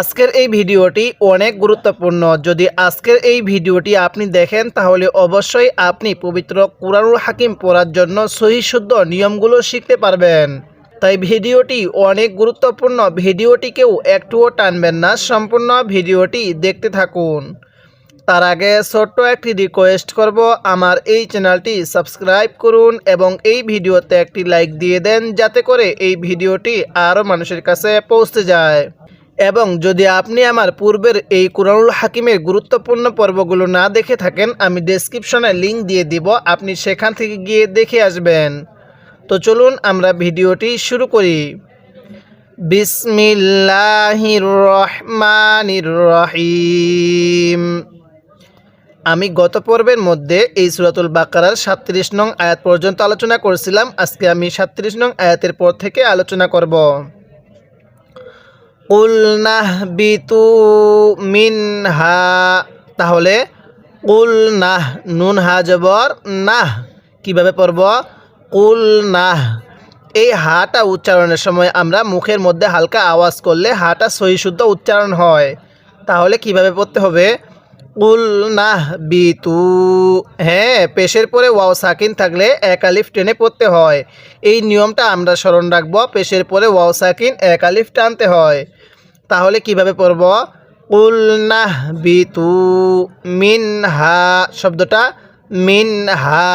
আজকের এই ভিডিওটি অনেক গুরুত্বপূর্ণ। যদি আজকের এই ভিডিওটি আপনি দেখেন তাহলে অবশ্যই আপনি পবিত্র কুরআনুল হাকিম পড়ার জন্য সহি শুদ্ধ নিয়মগুলো শিখতে পারবেন। তাই ভিডিওটি অনেক গুরুত্বপূর্ণ, ভিডিওটিকেও একটুও টানবেন না, সম্পূর্ণ ভিডিওটি দেখতে থাকুন। তার আগে ছোট্ট একটি রিকোয়েস্ট করব, আমার এই চ্যানেলটি সাবস্ক্রাইব করুন এবং এই ভিডিওতে একটি লাইক দিয়ে দেন, যাতে করে এই ভিডিওটি আরও মানুষের কাছে পৌঁছে যায়। এবং যদি আপনি আমার পূর্বের এই কুরআনুল হাকিমের গুরুত্বপূর্ণ পর্বগুলো না দেখে থাকেন, আমি ডেসক্রিপশনে লিংক দিয়ে দিব, আপনি সেখান থেকে গিয়ে দেখে আসবেন। তো চলুন আমরা ভিডিওটি শুরু করি। বিসমিল্লাহির রহমানির রহিম। আমি গত পর্বের মধ্যে এই সূরাতুল বাকারার 37 নং আয়াত পর্যন্ত আলোচনা করেছিলাম। আজকে আমি 37 নং আয়াতের পর থেকে আলোচনা করব। কুল নাহবিতু মিনহা, তাহলে কুল নাহ, নুন হা জবর নাহ, কিভাবে পড়ব? কুল নাহ। এই হাটা উচ্চারণের সময় আমরা মুখের মধ্যে হালকা আওয়াজ করলে হাটা সহি শুদ্ধ উচ্চারণ হয়। তাহলে কিভাবে পড়তে হবে? কুল নাহবিতু। হ্যাঁ, পেশের পরে ওয়াও সাকিন থাকলে এক আলিফ টেনে পড়তে হয়। এই নিয়মটা আমরা স্মরণ রাখবো, পেশের পরে ওয়াও সাকিন এক আলিফ টানতে হয়। তাহলে কিভাবে পড়ব? কুল নাহবিতু মিনহা, শব্দটা মিনহা।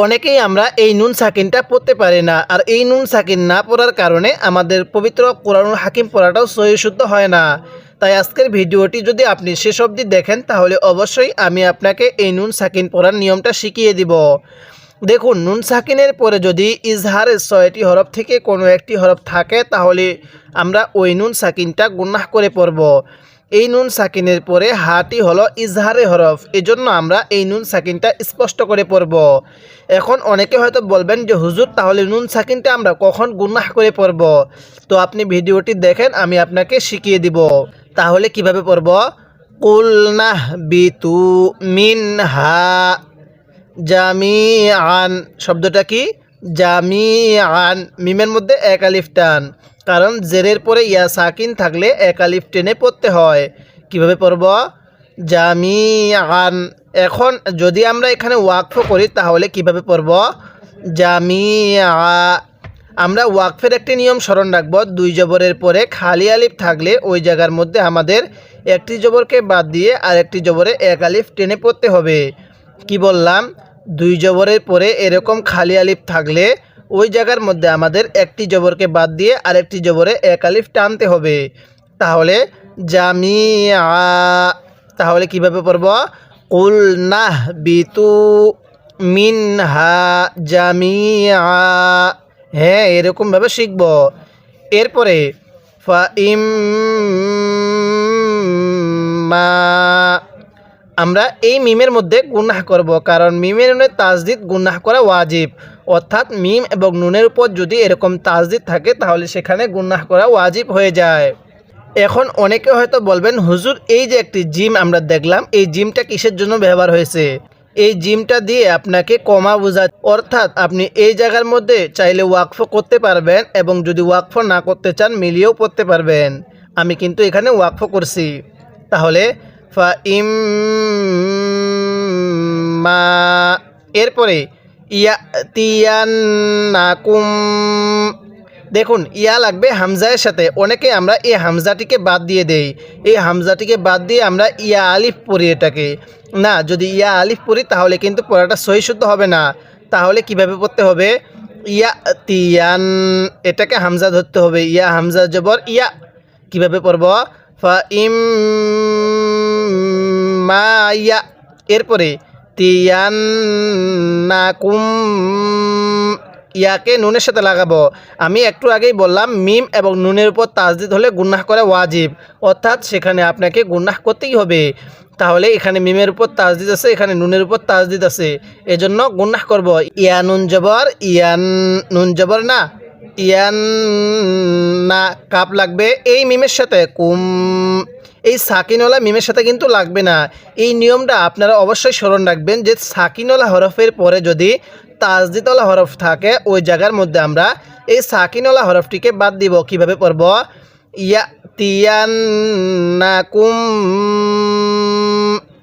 অনেকেই আমরা এই নুন সাকিনটা পড়তে পারি না, আর এই নুন সাকিন না পড়ার কারণে আমাদের পবিত্র কুরআনুল হাকিম পড়াটাও সহি শুদ্ধ হয় না। তাই আজকের ভিডিওটি যদি আপনি শেষ অবধি দেখেন তাহলে অবশ্যই আমি আপনাকে এই নুন সাকিন পড়ার নিয়মটা শিখিয়ে দিব। দেখুন, নুন সাকিনের পরে যদি ইজহারের 6টি হরফ থেকে কোনো একটি হরফ থাকে তাহলে আমরা ওই নুন সাকিনটা গুনাহ করে পড়ব। এই নুন সাকিনের পরে হাটি হলো ইজহারে হরফ, এজন্য আমরা এই নুন সাকিনটা স্পষ্ট করে পড়ব। এখন অনেকে হয়তো বলবেন যে হুজুর, তাহলে নুন সাকিনটা আমরা কখন গুনাহ করে পড়ব? তো আপনি ভিডিওটি দেখেন, আমি আপনাকে শিখিয়ে দিব। তাহলে কিভাবে পড়ব? কুল নাহবিতু মিনহা জামিআন। শব্দটা কি? জামিআন। মিমের মধ্যে এক আলিফ টান, কারণ জেরের পরে ইয়া সাকিন থাকলে এক আলিফ টেনে পড়তে হয়। কিভাবে পড়ব? জামিআন। এখন যদি আমরা এখানে ওয়াকফ করি তাহলে কিভাবে পড়ব? জামিআ। আমরা ওয়াকফের একটি নিয়ম স্মরণ রাখব, দুই জবরের পরে খালি আলিফ থাকলে ওই জায়গার মধ্যে আমাদের একটি জবরকে বাদ দিয়ে আরেকটি জবরে এক আলিফ টেনে পড়তে হবে। কি বললাম? দুই জবরের পরে এরকম খালি আলিফ থাকলে ওই জায়গার মধ্যে আমাদের একটি জবরকে বাদ দিয়ে আরেকটি জবরে এক আলিফ টানতে হবে। তাহলে জামিআ। তাহলে কিভাবে পড়ব? কুল নাহবিতু মিনহা জামিআ। হ্যাঁ, এরকমভাবে শিখব। এরপরে ফাইম্মা, আমরা এই মিমের মধ্যে গুনাহ করব, কারণ মিমের নুনে তাজদিদ গুনাহ করা ওয়াজিব। অর্থাৎ মিম এবং নুনের উপর যদি এরকম তাজদিদ থাকে তাহলে সেখানে গুনাহ করা ওয়াজিব হয়ে যায়। এখন অনেকে হয়তো বলবেন, হুজুর, এই যে একটি জিম আমরা দেখলাম, এই জিমটা কিসের জন্য ব্যবহার হয়েছে? এই জিমটা দিয়ে আপনাকে কমা বোঝা, অর্থাৎ আপনি এই জায়গার মধ্যে চাইলে ওয়াকফ করতে পারবেন এবং যদি ওয়াকফ না করতে চান মিলিয়েও পড়তে পারবেন। আমি কিন্তু এখানে ওয়াকফ করছি। তাহলে ফাইম্মা, এরপরে ইয়াতিয়ান্নাকুম। দেখুন, ইয়া লাগবে হামজায়ের সাথে। অনেকে আমরা এই হামজাটিকে বাদ দিয়ে দেই, এই হামজাটিকে বাদ দিয়ে আমরা ইয়া আলিফ পড়ি এটাকে। না, যদি ইয়া আলিফ পড়ি তাহলে কিন্তু পড়াটা সহি শুদ্ধ হবে না। তাহলে কিভাবে পড়তে হবে? ইয়াতিয়ান, এটাকে হামজা ধরতে হবে, ইয়া হামজা জবর ইয়া। কিভাবে পড়ব? ফাইম্মা ইয়া, এরপরে তিয়ান্নাকুম, ইয়াকে নুনের সাথে লাগাবো। আমি একটু আগেই বললাম মিম এবং নুনের উপর তাজদিদ হলে গুনাহ করা ওয়াজিব, অর্থাৎ সেখানে আপনাকে গুনাহ করতেই হবে। তাহলে এখানে মিমের উপর তাজদিদ আছে, এখানে নুনের উপর তাজদিদ আছে, এজন্য গুনাহ করব। ইয়া নুন জবর ইয়ান, নুন জবর না ইয়ান না, কাপ লাগবে এই মিমের সাথে। কুম, এই সাকিনওয়ালা মিমের সাথে কিন্তু লাগবে না। এই নিয়মটা আপনারা অবশ্যই স্মরণ রাখবেন যে সাকিনওয়ালা হরফের পরে যদি তাজদিদওয়ালা হরফ থাকে ওই জায়গার মধ্যে আমরা এই সাকিনওয়ালা হরফটিকে বাদ দিব। কিভাবে পড়ব? ইয়াতিয়ান্নাকুম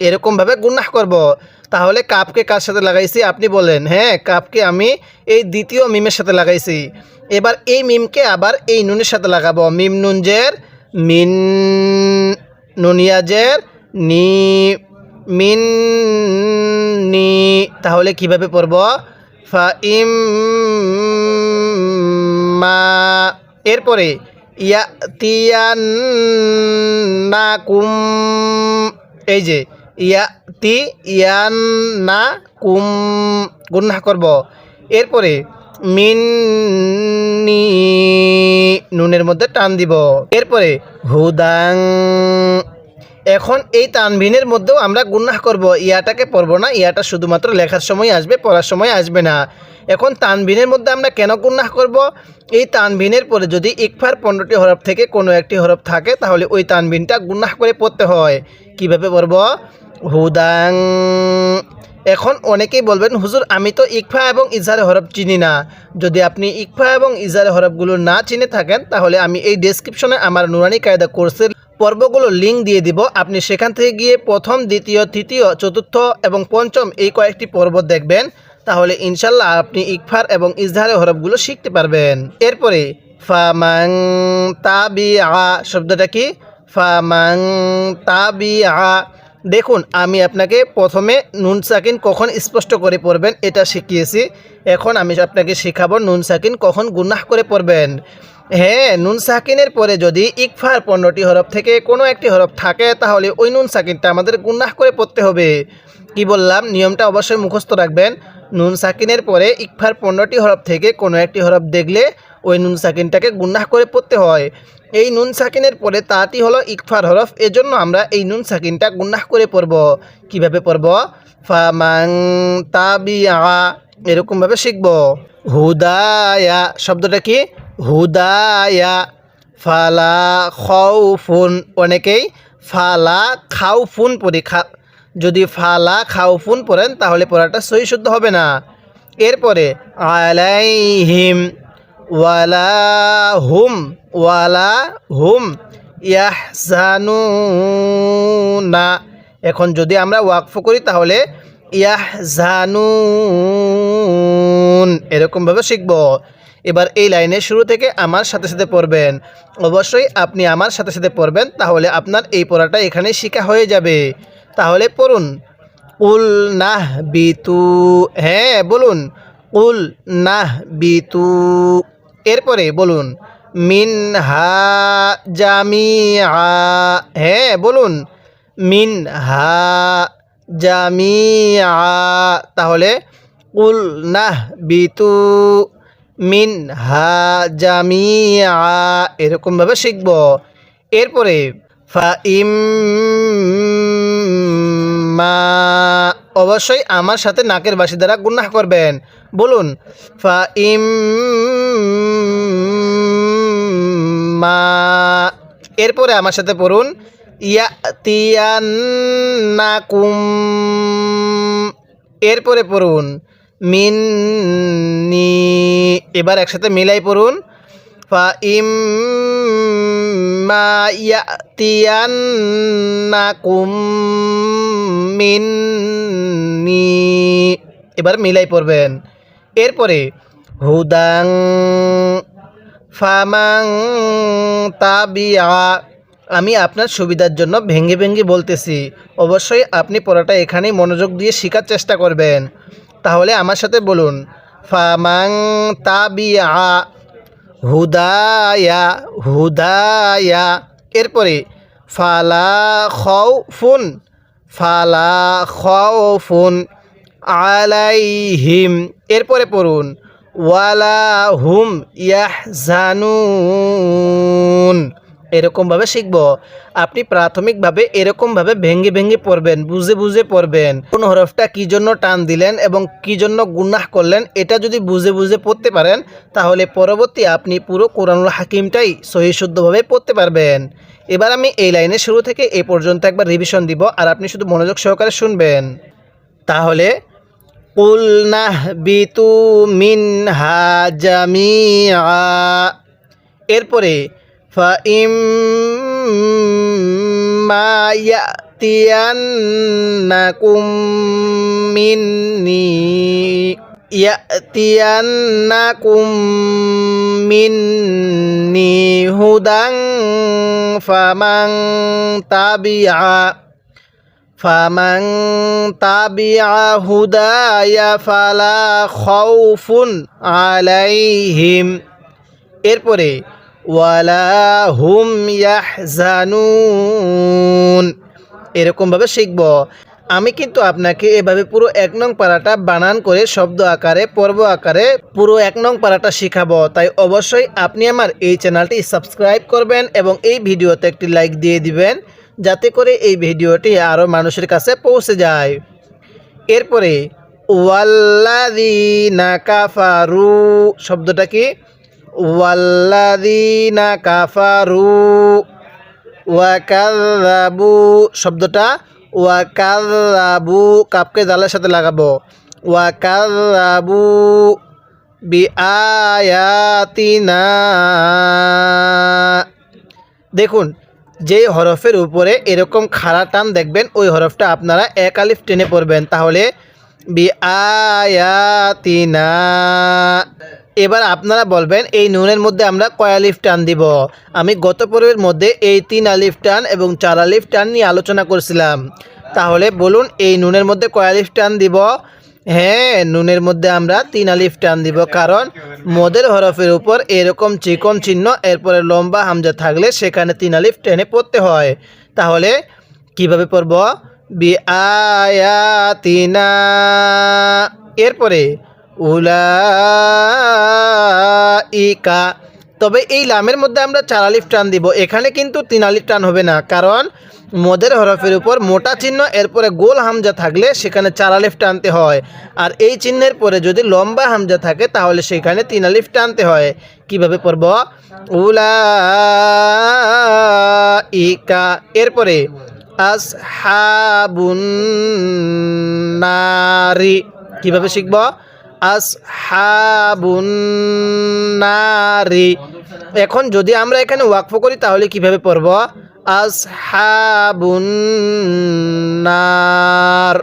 এরকমভাবে গুনাহ করব। তাহলে কাপকে কার সাথে লাগাইছি আপনি বলেন। হ্যাঁ, কাপকে আমি এই দ্বিতীয় মিমের সাথে লাগাইছি। এবার এই মিমকে আবার এই নুনের সাথে লাগাবো। মিম নুন জের মিন, নুনিয়া জের নি, মিন নি। তাহলে কিভাবে পড়ব? ফা ইম মা, এরপরে ইয়াতিয়ান্নাকুম, এই যে ইয়াতিয়ান্নাকুম গুনাহ করব। এরপরে মিন্নি, নুনের মধ্যে টান দিব। এরপরে হুদাং, এখন এই তানভিনের মধ্যেও আমরা গুনাহ করব, ইয়াটাকে পড়ব না। ইয়াটা শুধুমাত্র লেখার সময় আসবে, পড়ার সময় আসবে না। এখন তানভিনের মধ্যে আমরা কেন গুনাহ করব? এই তানভিনের পরে যদি ইকফার 15টি হরফ থেকে কোনো একটি হরফ থাকে তাহলে ওই তানভিনটা গুনাহ করে পড়তে হয়। কিভাবে পড়ব? হুদাং। এখন অনেকেই বলবেন, হুজুর আমি তো ইকফা এবং ইজহারে হরফ চিনি না। যদি আপনি ইকফা এবং ইজহারে হরফগুলো না চিনে থাকেন তাহলে আমি এই ডেসক্রিপশনে আমার নুরানি কায়দা কোর্সের পর্বগুলো লিঙ্ক দিয়ে দিব। আপনি সেখান থেকে গিয়ে প্রথম, দ্বিতীয়, তৃতীয়, চতুর্থ এবং পঞ্চম এই কয়েকটি পর্ব দেখবেন। তাহলে ইনশাল্লাহ আপনি ইকফার এবং ইজহারে হরফগুলো শিখতে পারবেন। এরপরে ফামাং তাবিআ শব্দটা কি? ফামাং তাবিআ। দেখুন, আমি আপনাকে প্রথমে নুন সাকিন কখন স্পষ্ট করে পড়বেন এটা শিখিয়েছি। এখন আমি আপনাকে শেখাবো নুন সাকিন কখন গুনাহ করে পড়বেন। হ্যাঁ, নুন সাকিনের পরে যদি ইকফার 15টি হরফ থেকে কোনো একটি হরফ থাকে তাহলে ওই নুন সাকিনটা আমাদের গুনাহ করে পড়তে হবে। কি বললাম? নিয়মটা অবশ্যই মুখস্থ রাখবেন। নুন সাকিনের পরে ইকফার 15টি হরফ থেকে কোনো একটি হরফ দেখলে ওই নুন সাকিনটাকে গুনাহ করে পড়তে হয়। এই নুন সাকিনের পরে তাটি হলো ইকফার হরফ, এজন্য আমরা এই নুন সাকিনটা গুনাহ করে পড়ব। কিভাবে পড়ব? ফামাং তাবিআ, এরকমভাবে শিখব। হুদায়া শব্দটা কি? হুদায়া। ফালা খাউফুন, অনেকেই ফালা খাউফুন পড়ি। যদি ফালা খাউফুন পড়েন তাহলে পড়াটা সহি শুদ্ধ হবে না। এরপরে আলাইহিম, ওয়ালা হুম, ওয়ালা হুম ইয়াহজানুনা। এখন যদি আমরা ওয়াকফ করি তাহলে ইয়াহজানুন এরকমভাবে শিখব। এবার এই লাইনের শুরু থেকে আমার সাথে সাথে পড়বেন। অবশ্যই আপনি আমার সাথে সাথে পড়বেন, তাহলে আপনার এই পড়াটা এখানে শিখা হয়ে যাবে। তাহলে পড়ুন কুল নাহ বিতু। হ্যাঁ বলুন কুল নাহ বিতু। এরপরে বলুন মিনহা জামিআ। হ্যাঁ বলুন মিনহা জামিআ। তাহলে কুল নাহ বিতু মিনহা জামিআ এরকমভাবে শিখব। এরপরে ফা ইম্মা, অবশ্যই আমার সাথে নাকের বাসি দ্বারা গুনাহ করবেন। বলুন ফা ইম্মা। এরপরে আমার সাথে পড়ুন ইয়াতিয়ান্নাকুম। এরপরে পড়ুন মিন্নি। এবার একসাথে মিলাই পড়ুন ফা ইম্মা ইয়াতিয়ান্নাকুম মিন্নি। এবার মিলাই পড়বেন। এরপরে হুদাং ফামাং তাবিআ। আমি আপনার সুবিধার জন্য ভেঙে ভেঙে বলতেছি, অবশ্যই আপনি পড়াটা এখানেই মনোযোগ দিয়ে শেখার চেষ্টা করবেন। তাহলে আমার সাথে বলুন ফামাং তাবিআ হুদায়া, হুদায়া। এরপরে ফালা খাউফুন, ফালা খাউফুন আলাইহিম। এরপরে পড়ুন ওয়ালা হুম ইয়াহজানুন। এরকমভাবে শিখব। আপনি প্রাথমিকভাবে এরকমভাবে ভেঙে ভেঙে পড়বেন, বুঝে বুঝে পড়বেন। কোন হরফটা কী জন্য টান দিলেন এবং কী জন্য গুনাহ করলেন এটা যদি বুঝে বুঝে পড়তে পারেন তাহলে পরবর্তী আপনি পুরো কোরআনুল হাকিমটাই সহি শুদ্ধভাবে পড়তে পারবেন। এবার আমি এই লাইনের শুরু থেকে এই পর্যন্ত একবার রিভিশন দিব আর আপনি শুধু মনোযোগ সহকারে শুনবেন। তাহলে কুল নাহবিতু মিনহা জামিআ। এরপরে فإما يأتينكم مني هدى فمن تبع هداي فلا خوف عليهم এরপরে ওয়ালা হুম ইয়াহজানুন এরকমভাবে শিখব। আমি কিন্তু আপনাকে এভাবে পুরো 1 নং পারাটা বানান করে শব্দ আকারে পর্ব আকারে পুরো 1 নং পারাটা শেখাবো। তাই অবশ্যই আপনি আমার এই চ্যানেলটি সাবস্ক্রাইব করবেন এবং এই ভিডিওতে একটি লাইক দিয়ে দিবেন, যাতে করে এই ভিডিওটি আরও মানুষের কাছে পৌঁছে যায়। এরপরে ওয়াল্লাযীনা কাফারু শব্দটা কি? ওয়াল্লাযীনা কাফারু ওয়া কাযযাবু শব্দটা ওয়া কাযযাবু কাফকে জালের সাথে লাগাবো। ওয়া কাযযাবু বিআয়াতিনা। দেখুন, যেই হরফের উপরে এরকম খাড়া টান দেখবেন ওই হরফটা আপনারা 1 আলিফ টেনে পড়বেন, তাহলে বিআয়াতিনা। এবার আপনারা বলবেন এই নুনের মধ্যে আমরা কয় আলিফ টান দিব? আমি গত পর্বের মধ্যে এই 3 আলিফ টান এবং 4 আলিফ টান নিয়ে আলোচনা করছিলাম। তাহলে বলুন এই নুনের মধ্যে কয় আলিফ টান দিব? হ্যাঁ, নুনের মধ্যে আমরা 3 আলিফ টান দিব, কারণ মদের হরফের উপর এরকম চিকন চিহ্ন এরপরে লম্বা হামজা থাকলে সেখানে 3 আলিফ টেনে পড়তে হয়। তাহলে কিভাবে পড়ব? বিআয়াতিনা। এরপরে উলাইকা। তবে এই লামের মধ্যে আমরা 4 আলিফ টান দিব, এখানে কিন্তু 3 আলিফ টান হবে না, কারণ মদের হরফের উপর মোটা চিহ্ন এরপরে গোল হামজা থাকলে সেখানে 4 আলিফ টানতে হয়, আর এই চিহ্নের পরে যদি লম্বা হামজা থাকে তাহলে সেখানে 3 আলিফ টানতে হয়। কিভাবে পড়ব? উলাইকা। এরপরে আসহাবুন নারি। কিভাবে শিখব? আসহাবুন নারি। এখন যদি আমরা এখানে ওয়াকফ করি তাহলে কিভাবে পড়ব? আসহাবুন নার।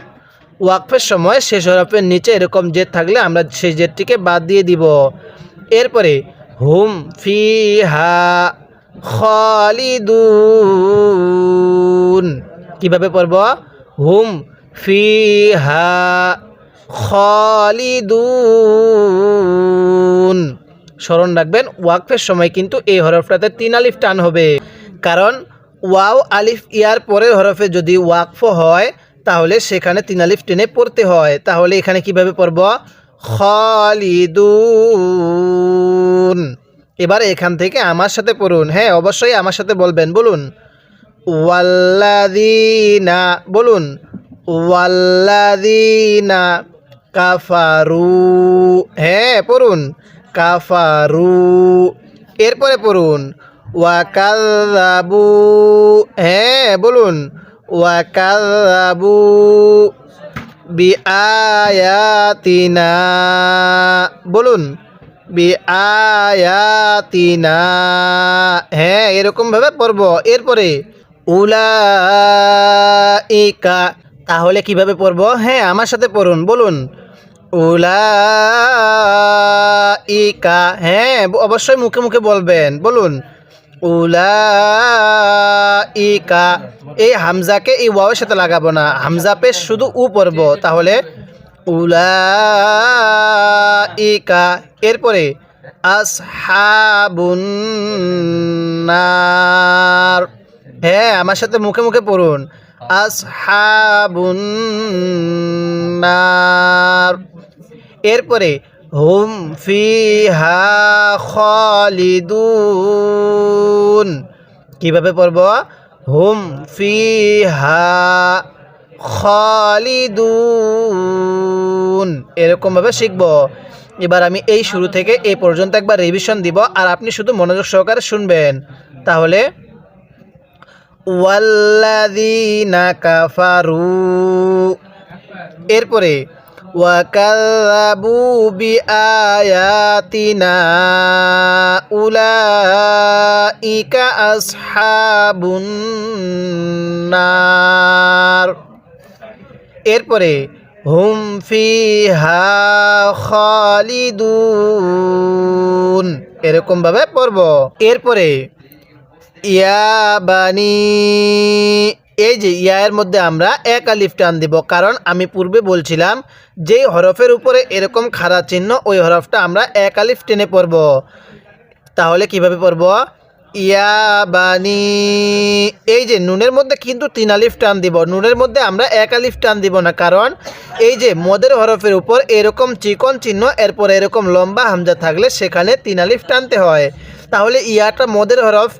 ওয়াকফের সময় শেষ হরফের নিচে এরকম জেদ থাকলে আমরা সেই জেদটিকে বাদ দিয়ে দিব। এরপরে হুম ফিহা খালিদুন। কিভাবে পড়ব? হুম ফিহা খালিদুন। স্মরণ রাখবেন ওয়াকফের সময় কিন্তু এই হরফটাতে 3 আলিফ টান হবে, কারণ ওয়াও আলিফ ইয়ার পরের হরফে যদি ওয়াকফ হয় তাহলে সেখানে 3 আলিফ টেনে পড়তে হয়। তাহলে এখানে কিভাবে পড়ব? খালিদুন। এবার এখান থেকে আমার সাথে পড়ুন। হ্যাঁ, অবশ্যই আমার সাথে বলবেন। বলুন ওয়াল্লাযীনা। বলুন ওয়াল্লাযীনা কাফারু। হ্যাঁ, পড়ুন কাফারু। এরপরে পড়ুন ওয়া কাযযাবু। হ্যাঁ, বলুন ওয়া কাযযাবু বিআয়াতিনা। বলুন বিআয়াতিনা। হ্যাঁ, এরকমভাবে পড়ব। এরপরে উলাইকা। তাহলে কিভাবে পড়ব? হ্যাঁ, আমার সাথে পড়ুন। বলুন উলাইকা। হ্যাঁ, অবশ্যই মুখে মুখে বলবেন। বলুন উলাইকা। এই হামজাকে এই ওয়াওয়ের সাথে লাগাবো না, হামজা পেশ শুধু উ পড়ব। তাহলে উলাইকা। এরপরে আসহাবুন নার। হ্যাঁ, আমার সাথে মুখে মুখে পড়ুন আসহাবুন নার। এরপরে হুম ফিহা খালিদুন। কিভাবে পড়ব? হুম ফিহা খালিদুন। এরকমভাবে শিখব। এবার আমি এই শুরু থেকে এই পর্যন্ত একবার রিভিশন দিব, আর আপনি শুধু মনোযোগ সহকারে শুনবেন। তাহলে ওয়াল্লাযীনা কাফারু। এরপরে وكذبوا بآياتنا أولئك أصحاب النار এরপরে হুম ফিহা খালিদুন এরকম ভাবে পড়ব। এরপরে ইয়া বানি, এই যে ইয়ার মধ্যে আমরা এক আলিফ টান দিব, কারণ আমি পূর্বে বলছিলাম যেই হরফের উপরে এরকম খাড়া চিহ্ন ওই হরফটা আমরা এক আলিফ টেনে পড়ব। তাহলে কিভাবে পড়ব? ইয়া বানি, এই যে নুনের মধ্যে কিন্তু 3 আলিফ টান দিব, নুনের মধ্যে আমরা এক আলিফ টান দিব না, কারণ এই যে মদের হরফের উপর এরকম চিকন চিহ্ন এরপর এরকম লম্বা হামজা থাকলে সেখানে 3 আলিফ টানতে হয়। তাহলে ইয়াটা মদের হরফ,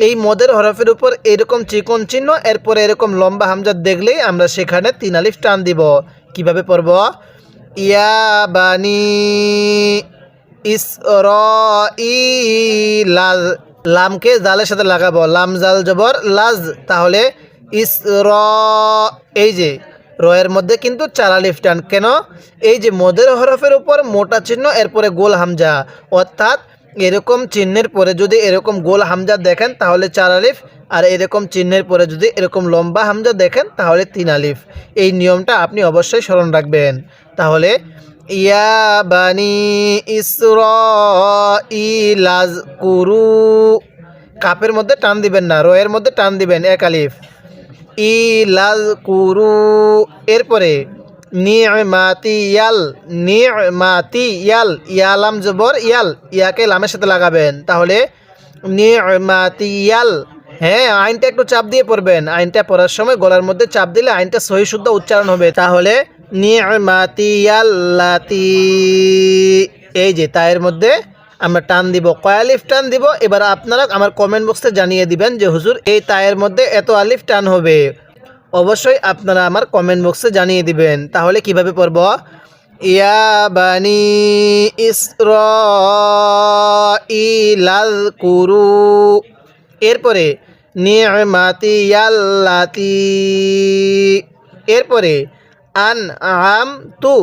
এই মদের হরফের উপর এরকম চিকন চিহ্ন এরপর এরকম লম্বা হামজা দেখলেই আমরা সেখানে 3 আলিফ টান দিব। কিভাবে পড়ব? ইয়া বানি ইসরাঈল, লামকে জালের সাথে লাগাবো, লাম জাল জবর লাজ, তাহলে ইসর, এই যে রয়ের মধ্যে কিন্তু 4 আলিফ টান। কেন? এই যে মদের হরফের উপর মোটা চিহ্ন এরপরে গোল হামজা, অর্থাৎ এরকম চিহ্নের পরে যদি এরকম গোল হামজা দেখেন তাহলে 4 আলিফ, আর এরকম চিহ্নের পরে যদি এরকম লম্বা হামজা দেখেন তাহলে 3 আলিফ। এই নিয়মটা আপনি অবশ্যই স্মরণ রাখবেন। তাহলে ইয়া বানি ইসরাঈল আযকুরু, কাপের মধ্যে টান দিবেন না, রয়ের মধ্যে টান দিবেন এক আলিফ, ইলাযকুরু। এরপরে নি'মাতিয়াল, নি'মাতিয়াল, ইয়ালাম জবর ইয়াল, ইয়াকে লামের সাথে লাগাবেন, তাহলে নি'মাতিয়াল। হ্যাঁ, আইনটা একটু চাপ দিয়ে পড়বেন, আইনটা পড়ার সময় গলার মধ্যে চাপ দিলে আইনটা সহি শুদ্ধ উচ্চারণ হবে। তাহলে নি'মাতিয়াল্লাতি, এই যে তায়ের মধ্যে আমরা টান দিব, কয় আলিফ টান দিব? এবার আপনারা আমার কমেন্ট বক্সে জানিয়ে দিবেন যে হুজুর এই তায়ের মধ্যে এত আলিফ টান হবে। অবশ্যই আপনারা আমার কমেন্ট বক্সে জানিয়ে দিবেন। তাহলে কিভাবে পড়ব? ইয়া বানি ইসরাঈল আযকুরু, এরপরে নি'মাতিয়াল্লাতি, এরপরে আনআমতু,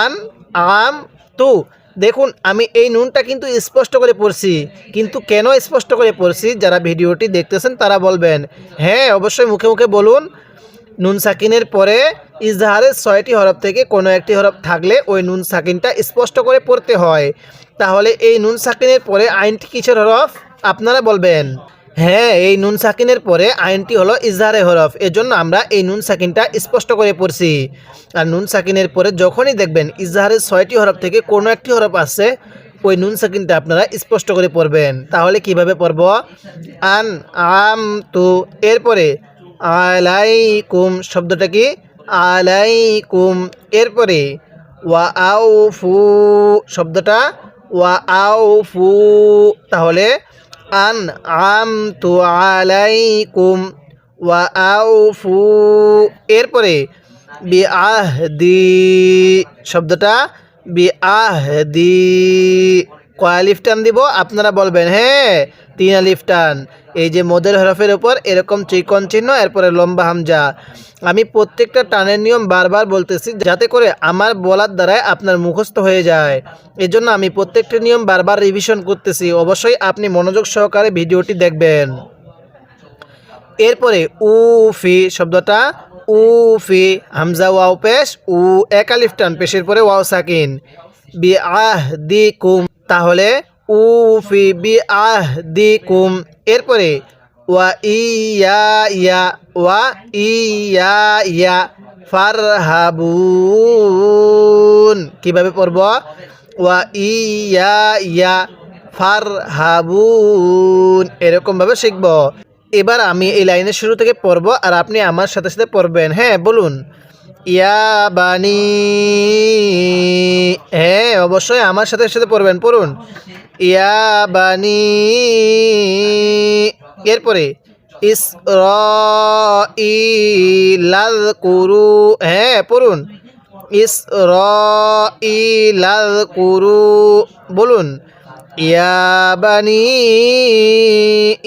আনআমতু। দেখুন আমি এই নুনটা কিন্তু স্পষ্ট করে পড়ছি, কিন্তু কেন স্পষ্ট করে পড়ছি যারা ভিডিওটি দেখতেছেন তারা বলবেন। হ্যাঁ, অবশ্যই মুখে মুখে বলুন। নুন সাকিনের পরে ইজহারের 6টি হরফ থেকে কোনো একটি হরফ থাকলে ওই নুন সাকিনটা স্পষ্ট করে পড়তে হয়। তাহলে এই নুন সাকিনের পরে আইনটি কিসের হরফ আপনারা বলবেন? হ্যাঁ, এই নুন সাকিনের পরে আইনটি হলো ইজহারের হরফ, এজন্য আমরা এই নুন সাকিনটা স্পষ্ট করে পড়ছি। আর নুন সাকিনের পরে যখনই দেখবেন ইজহারের 6টি হরফ থেকে কোনো একটি হরফ আছে, ওই নুন সাকিনটা আপনারা স্পষ্ট করে পড়বেন। তাহলে কিভাবে পড়ব? আন আম তু, এরপরে আলাইকুম, শব্দটা কি? আলাইকুম। এরপরে ওয়া আউফু, শব্দটা ওয়া আউফু, তাহলে আন আমতু আলাইকুম ওয়া আউফু। এরপরে বিআহদি, শব্দটা বিআহদি, কয় আলিফ টান দিব আপনারা বলবেন? হ্যাঁ, 3 আলিফ টান। এই যে মদের হরফের উপর এরকম চিকন চিহ্ন এরপরে লম্বা হামজা। আমি প্রত্যেকটা টানের নিয়ম বারবার বলতেছি যাতে করে আমার বলার দ্বারাই আপনার মুখস্থ হয়ে যায়, এজন্য আমি প্রত্যেকটা নিয়ম বারবার রিভিশন করতেছি। অবশ্যই আপনি মনোযোগ সহকারে ভিডিওটি দেখবেন। এরপরে উফি, শব্দটা উফি, হামজা ওয়াও পেশ, উ এক আলিফ টান, পেশের পরে ওয়াও সাকিন। বিআহদিকুম, তাহলে উফি বিআহদিকুম। এরপরে ওয়া ইয়া ইয়া, ওয়া ইয়া ইয়া ফারহাবুন, কিভাবে পড়ব? ওয়া ইয়া ইয়া ফারহাবুন, এরকমভাবে শিখব। এবার আমি এই লাইনের শুরু থেকে পড়ব আর আপনি আমার সাথে সাথে পড়বেন। হ্যাঁ, বলুন ইয়া বানি, হ্যাঁ অবশ্যই আমার সাথে সাথে পড়বেন, পড়ুন ইয়া বানি। এরপরে ইসরাঈল আযকুরু, হ্যাঁ পড়ুন ইসরাঈল আযকুরু, বলুন ইয়া বানি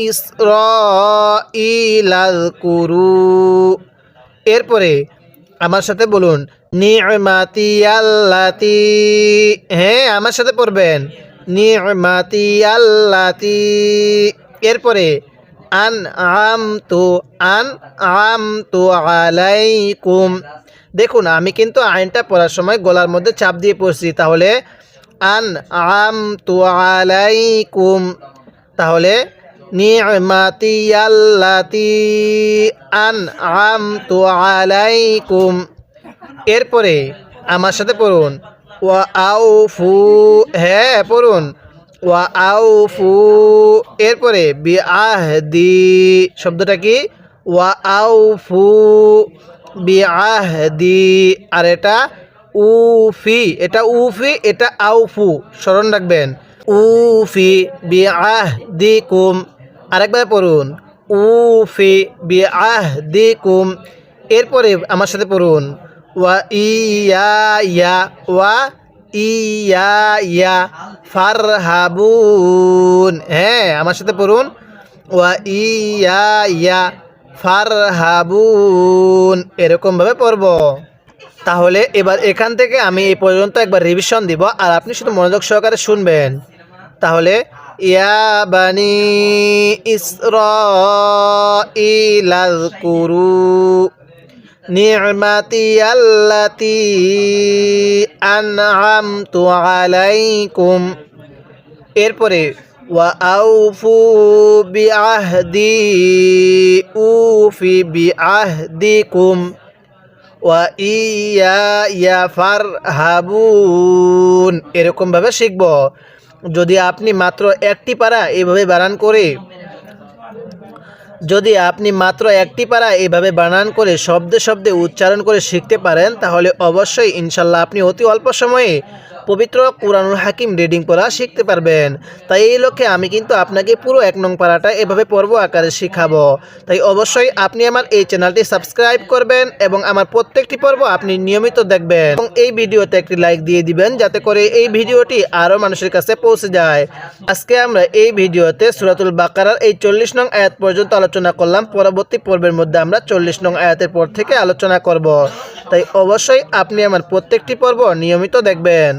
ইসরাঈল আযকুরু। এরপরে আমার সাথে বলুন নি'মাতি আল্লাতি। হ্যাঁ, আমার সাথে পড়বেন নি'মাতি আল্লাতি। এরপরে আনআমতু আলাইকুম। দেখুন আমি কিন্তু আইনটা পড়ার সময় গলার মধ্যে চাপ দিয়ে পড়ছি, তাহলে আনআমতু আলাইকুম। তাহলে নি'মাতি আল্লাতি আনআমতু আলাইকুম। এরপরে আমার সাথে পড়ুন ওয়া আউফু। হ্যাঁ পড়ুন ওয়া আউফু। এরপরে বিআহদি শব্দটা কি? ওয়া আউফু বিআহদি। আর এটা উফি, এটা উফি, এটা আউফু, স্মরণ রাখবেন। উফি বিআহদিকুম। আরেকবার পড়ুন উফি বিআহদিকুম। এরপরে আমার সাথে পড়ুন ওয়া ইয়া ফারহাবুন। হ্যাঁ আমার সাথে পড়ুন ওয়া ইয়া ফারহাবুন। এরকমভাবে পড়ব। তাহলে এবার এখান থেকে আমি এই পর্যন্ত একবার রিভিশন দিব, আর আপনি শুধু মনোযোগ সহকারে শুনবেন। তাহলে ইয়া বানি ইসরাঈল আযকুরু নি'মাতি আল্লাতি আন'আমতু আলাইকুম। এরপরে ওয়া আউফু বিআহদি উফি বিআহদিকুম ওয়া ইয়া ফারহাবুন। এরকমভাবে শিখব। যদি আপনি মাত্র একটি পারা এইভাবে বানান করে শব্দে শব্দে উচ্চারণ করে শিখতে পারেন, তাহলে অবশ্যই ইনশাল্লাহ আপনি অতি অল্প সময়ে পবিত্র কুরআনুল হাকিম রিডিং পড়া শিখতে পারবেন। তাই এই লক্ষ্যে আমি কিন্তু আপনাকে পুরো 1 নং পারাটা এভাবে পর্ব আকারে শিখাবো। তাই অবশ্যই আপনি আমার এই চ্যানেলটি সাবস্ক্রাইব করবেন এবং আমার প্রত্যেকটি পর্ব আপনি নিয়মিত দেখবেন এবং এই ভিডিওতে একটি লাইক দিয়ে দিবেন, যাতে করে এই ভিডিওটি আরও মানুষের কাছে পৌঁছে যায়। আজকে আমরা এই ভিডিওতে সূরাতুল বাকারার এই 40 নং আয়াত পর্যন্ত আলোচনা করলাম। পরবর্তী পর্বের মধ্যে আমরা 40 নং আয়াতের পর থেকে আলোচনা করব। তাই অবশ্যই আপনি আমার প্রত্যেকটি পর্ব নিয়মিত দেখবেন।